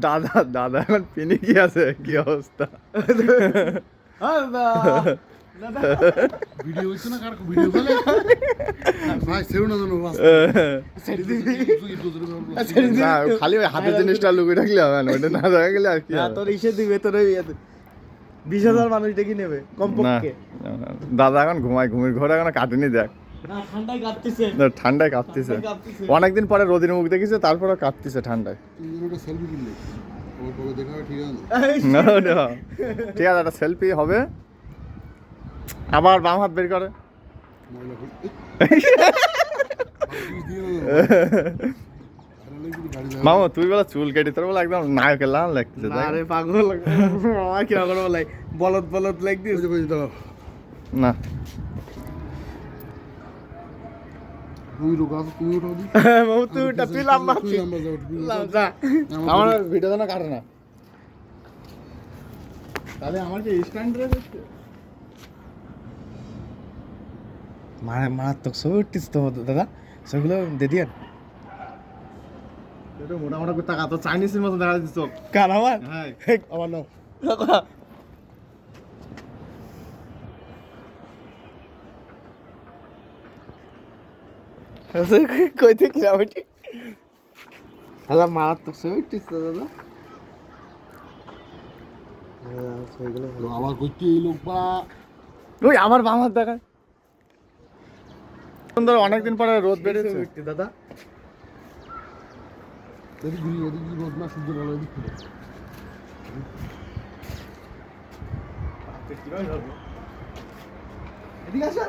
দাদা দাদা এখন পিনিকি আছে, কি অবস্থা? ভিডিও হচ্ছে না, কার ভিডিও বলে ভাই সেও না জানো না, খালি ওই হাতের জিনিসটা লুকিয়ে রাখলে হবে না, ওটা না দেখা গেলে আর কি হবে? তোর ইসে দিবে, তোর 20,000 মানুষ দেখি নেবে না, কমপক্ষে। দাদা এখন ঘুমায়, ঘুমিয়ে ঘরে এখন কাটেনি দেখ, না, ঠান্ডায় কাঁপতেছে। ঠান্ডায় কাঁপতেছে। অনেকদিন পরে রোদির মুখ দেখিছে, তারপরে কাঁপতেছে ঠান্ডায়। সেলফি কিনলে আমার পরে দেখা হয়, ঠিক আছে No, no. ঠিক আছে, একটা সেলফি হবে। আবার বাম হাত বের করে। ময়লা করে দিয়ে মামা তুই বলে চুল কেটে, তোর বলে একদম নায়কের লাল লাগতেছে। না রে পাগল, আমার কি করে বলাই, বলদ বলদ লাইক দিস। না, তুমি রোগা তুমি ওঠাও দি মামু তুই ওটা, তুই লম্বা তুই লম্বা যাও, তুমি যা। আমার ভিডিও তো না কাটে না। তাহলে আমার কি স্ট্যান্ড রেখেছে? মারাত্মক ছবি উঠতিস তো দাদা, সেগুলো দে দিয়ে। এটা মোটামুটি করে টাকা তো চাইনিজের মতো দেখা দিচ্ছ। কার আমার? হ্যাঁ, আমার নাও। কই থেকে যাবো ঠিক? তাহলে মারাত্মক ছবি উঠতিস তো দাদা। আবার কইতে এই লোক পাড়া ওই আমার বাম হাত দেখায়। সুন্দর, অনেকদিন পরে রোদ বেরিয়েছে। দাদা এদিক ঘুরি, ওদিক ঘুরি, রোদ না সূর্য ভালো এদিক ঘুরে। এদিকে আসা।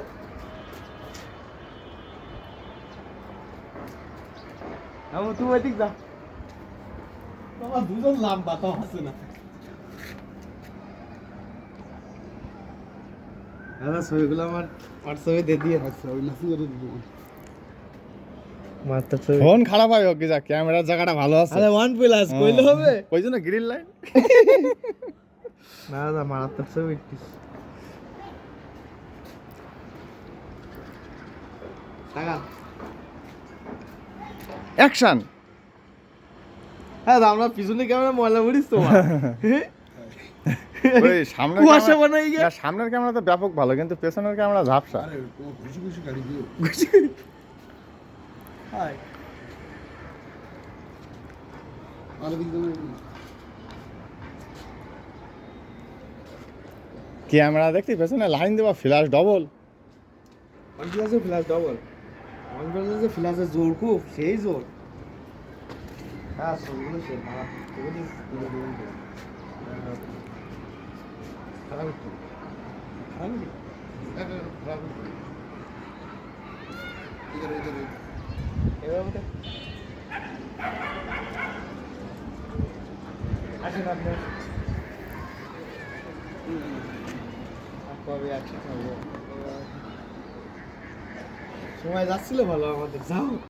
তুই ওইদিক যা। বাবা দুজন লম্বা তো আছে না। দাদা ছবিগুলো আমার হোয়াটসঅ্যাপে দিয়ে দিয়ে। আচ্ছা ওই মেসেঞ্জারে দিবো। মারাত্মক ছবি। ফোন খারাপ হয় কি, যা ক্যামেরার জায়গাটা ভালো আছে। আরে OnePlus কইলে হবে? ওই জন্য গ্রিন লাইট। না দাদা মারাত্মক ছবি উঠতিস। টাকা। অ্যাকশন। হ্যাঁ আমরা পিছনে ক্যামেরা ময়লা ভরিস তো। ওই সামনের কুয়াশা ক্যামেরা, বানাই গিয়া। না, সামনের ক্যামেরা তো ব্যাপক ভালো, কিন্তু পেছনের ক্যামেরা ঝাপসা। আরে তোমার খুশি খুশি গাড়ি দিও। হাই। আরে দিক দেবে ক্যামেরা দেখছি পেছনে লাইন দেওয়া, ফ্ল্যাশ ডবল। OnePlus-এ ফ্ল্যাশ ডবল। OnePlus-এ ফ্ল্যাশে জোর খুব, সেই জোর। হ্যাঁ ছবিগুলো সে মারা। খারাপ একটু। খারাপ একটু। এভাবে তো। আসেন আপনি। কবে একসাথে হবো? সময় যাচ্ছিল ভালো আমাদের, যাও।